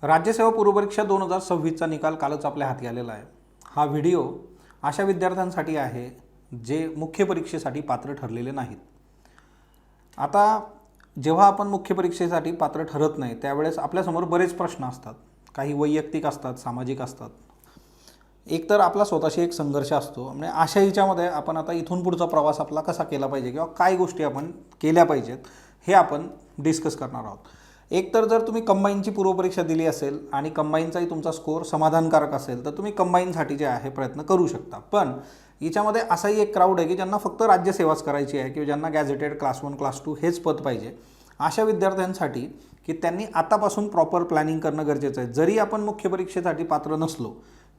राज्यसेवा पूर्वपरीक्षा 2026चा निकाल कालच आपल्या हाती आलेला आहे। हा व्हिडिओ अशा विद्यार्थ्यांसाठी आहे जे मुख्य परीक्षेसाठी पात्र ठरलेले नाहीत। आता जेव्हा आपण मुख्य परीक्षेसाठी पात्र ठरत नाही त्यावेळेस आपल्यासमोर बरेच प्रश्न असतात, काही वैयक्तिक असतात, सामाजिक असतात। एक तर आपला स्वतःशी एक संघर्ष असतो, म्हणजे अशा हिच्यामध्ये आपण आता इथून पुढचा प्रवास आपला कसा केला पाहिजे किंवा काय गोष्टी आपण केल्या पाहिजेत हे आपण डिस्कस करणार आहोत। एक तर जर तुम्ही कंबाईनची पूर्वपरीक्षा दिली असेल आणि कंबाईनचाही तुमचा स्कोअर समाधानकारक असेल तर तुम्ही कंबाईनसाठी जे आहे प्रयत्न करू शकता। पण याच्यामध्ये असाही एक क्राऊड आहे की ज्यांना फक्त राज्यसेवाच करायची आहे किंवा ज्यांना गॅझेटेड क्लास 1 क्लास 2 हेच पद पाहिजे। अशा विद्यार्थ्यांसाठी की त्यांनी आतापासून प्रॉपर प्लॅनिंग करणं गरजेचं आहे। जरी आपण मुख्य परीक्षेसाठी पात्र नसलो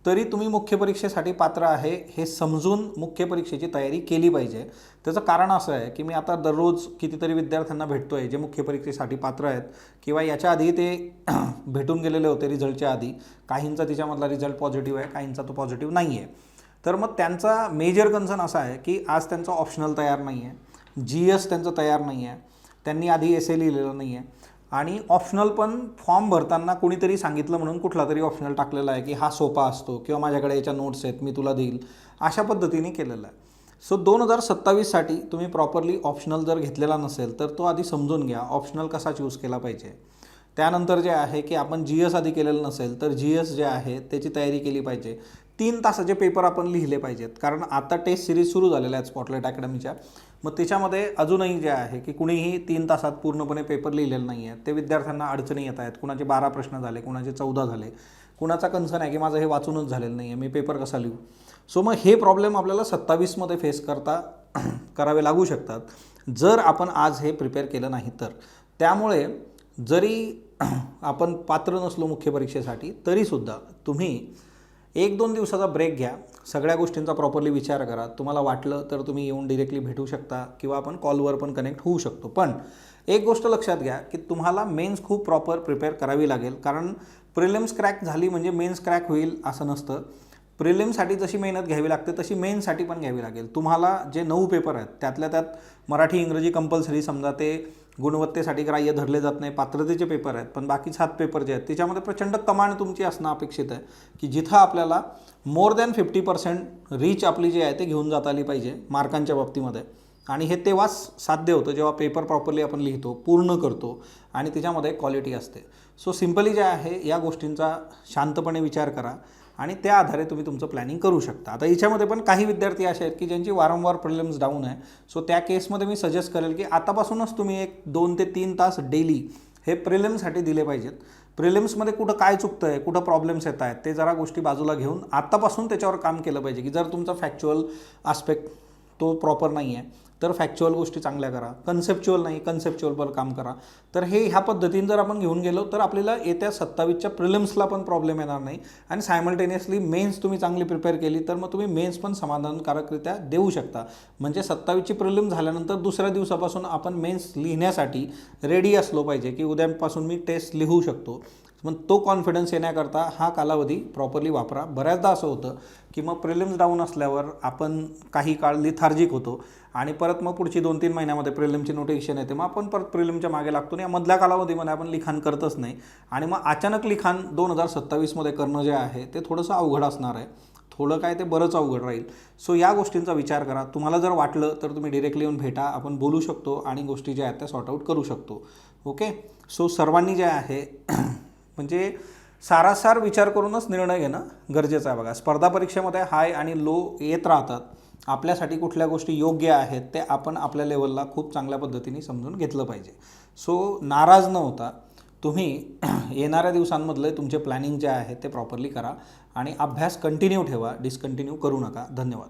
तरी तुम्ही मुख्य परीक्षेसाठी पात्र आहे हे समजून मुख्य परीक्षेची तयारी केली पाहिजे। त्याचं कारण असं आहे की मी आता दररोज कितीतरी विद्यार्थ्यांना भेटतोय जे मुख्य परीक्षेसाठी पात्र आहेत किंवा याच्या आधी ते भेटून गेलेले होते रिझल्टच्या आधी। काहींचा तिच्यामधला रिझल्ट पॉझिटिव्ह आहे, काहींचा तो पॉझिटिव्ह नाही आहे। तर मग त्यांचा मेजर कन्सर्न असा आहे की आज त्यांचा ऑप्शनल तयार नाही आहे, GS त्यांचं तयार नाही आहे, त्यांनी आधी एसे लिहिलेलं नाही आहे आणि ऑप्शनल पण फॉर्म भरताना कोणीतरी सांगितलं म्हणून कुठला तरी ऑप्शनल टाकलेला आहे की हा सोपा असतो किंवा माझ्याकडे याच्या नोट्स आहेत मी तुला देईल, अशा पद्धतीने केलेलं आहे। सो 2027साठी तुम्ही प्रॉपरली ऑप्शनल जर घेतलेला नसेल तर तो आधी समजून घ्या ऑप्शनल कसा चूज केला पाहिजे। त्यानंतर जे आहे की आपण GS आधी केलेलं नसेल तर GS जे आहे त्याची तयारी केली पाहिजे। 3 तासाचे पेपर आपण लिहिले पाहिजेत, कारण आता टेस्ट सिरीज सुरू झालेल्या आहेत स्पॉटलाइट अकॅडमीच्या। मग त्याच्यामध्ये अजूनही जे आहे की कुणीही 3 तासात पूर्णपणे पेपर लिहिलेलं नाही आहे। ते विद्यार्थ्यांना अडचणी येत आहेत, कुणाचे 12 प्रश्न झाले, कुणाचे 14 झाले, कुणाचा कन्सर्न आहे की माझं हे वाचूनच झालेलं नाही आहे, मी पेपर कसा लिहू। सो मग हे प्रॉब्लेम आपल्याला 27मध्ये फेस करावे लागू शकतात जर आपण आज हे प्रिपेअर केलं नाही तर। त्यामुळे जरी आपण पात्र नसलो मुख्य परीक्षेसाठी तरीसुद्धा तुम्ही 1-2 दिवसाचा ब्रेक घ्या, सगळ्या गोष्टींचा प्रॉपरली विचार करा। तुम्हाला वाटलं तर तुम्ही येऊन डिरेक्टली भेटू शकता किंवा आपण कॉलवर पण कनेक्ट होऊ शकतो। पण एक गोष्ट लक्षात घ्या की तुम्हाला मेन्स खूप प्रॉपर प्रिपेअर करावी लागेल, कारण प्रिलिम्स क्रॅक झाली म्हणजे मेन्स क्रॅक होईल असं नसतं। प्रिलिमसाठी जशी मेहनत घ्यावी लागते तशी मेन्ससाठी पण घ्यावी लागेल। तुम्हाला जे 9 पेपर आहेत त्यातल्या त्यात मराठी इंग्रजी कंपल्सरी समजा ते गुणवत्तेसाठी ग्राह्य धरले जात नाही, पात्रतेचे पेपर आहेत, पण बाकी 7 पेपर जे आहेत त्याच्यामध्ये प्रचंड कमांड तुमची असणं अपेक्षित आहे की जिथं आपल्याला मोर दॅन 50% रीच आपली जी आहे ते घेऊन जाता आली पाहिजे मार्कांच्या बाबतीमध्ये। आणि हे तेव्हाच साध्य होतं जेव्हा पेपर प्रॉपरली आपण लिहितो, पूर्ण करतो आणि त्याच्यामध्ये क्वालिटी असते। सो सिम्पली जे आहे या गोष्टींचा शांतपणे विचार करा आणि त्या आधारे तुम्ही तुमचं प्लॅनिंग करू शकता। आता याच्यामध्ये पण काही विद्यार्थी असे आहेत की ज्यांची वारंवार प्रिलिम्स डाऊन आहे। सो त्या केसमध्ये मी सजेस्ट करेल की आतापासूनच तुम्ही एक 2 ते 3 तास डेली हे प्रिलिम्ससाठी दिले पाहिजेत। प्रिलिम्समध्ये कुठं काय चुकतं आहे, कुठं प्रॉब्लेम्स येत आहेत ते जरा गोष्टी बाजूला घेऊन आतापासून त्याच्यावर काम केलं पाहिजे की जर तुमचा फॅक्च्युअल आस्पेक्ट तो प्रॉपर नाही आहे तर फॅक्च्युअल गोष्टी चांगल्या करा, कन्सेप्च्युअल नाही कन्सेप्च्युअलवर काम करा। तर हे ह्या पद्धतीने जर आपण घेऊन गेलो तर आपल्याला येत्या 27च्या प्रिलिम्सला पण प्रॉब्लेम येणार नाही आणि सायमल्टेनियसली मेन्स तुम्ही चांगली प्रिपेअर केली तर मग तुम्ही मेन्स पण समाधानकारकरित्या देऊ शकता। म्हणजे 27ची प्रिलिम झाल्यानंतर दुसऱ्या दिवसापासून आपण मेन्स लिहिण्यासाठी रेडी असलो पाहिजे की उद्यापासून मी टेस्ट लिहू शकतो। मग तो कॉन्फिडन्स येण्याकरता हा कालावधी प्रॉपरली वापरा। बऱ्याचदा असं होतं की मग प्रिलिम्स डाऊन असल्यावर आपण काही काळ लिथार्जिक होतो आणि परत मग पुढची 2-3 महिन्यामध्ये प्रिलिमची नोटिफिकेशन येते, मग आपण परत प्रिलिमच्या मागे लागतो आणि या मधल्या कालावधीमध्ये आपण लिखाण करतच नाही आणि मग अचानक लिखाण 2027मध्ये करणं जे आहे ते थोडंसं अवघड असणार आहे। थोडं काय ते बरंच अवघड राहील। सो या गोष्टींचा विचार करा। तुम्हाला जर वाटलं तर तुम्ही डिरेक्टली येऊन भेटा, आपण बोलू शकतो आणि गोष्टी ज्या आहेत त्या सॉर्ट आऊट करू शकतो। ओके, सो सर्वांनी जे आहे म्हणजे सारासार विचार करूनच निर्णय घेणं गरजेचं आहे। बघा, स्पर्धा परीक्षेमध्ये हाय आणि लो येत राहतात। आपल्यासाठी कुठल्या गोष्टी योग्य आहेत ते आपण आपल्या लेवलला खूप चांगल्या पद्धतीने समजून घेतलं पाहिजे। सो नाराज न होता तुम्ही येणाऱ्या दिवसांमधले तुमचे प्लॅनिंग जे आहे ते प्रॉपरली करा आणि अभ्यास कंटिन्यू ठेवा, डिस्कंटिन्यू करू नका। धन्यवाद।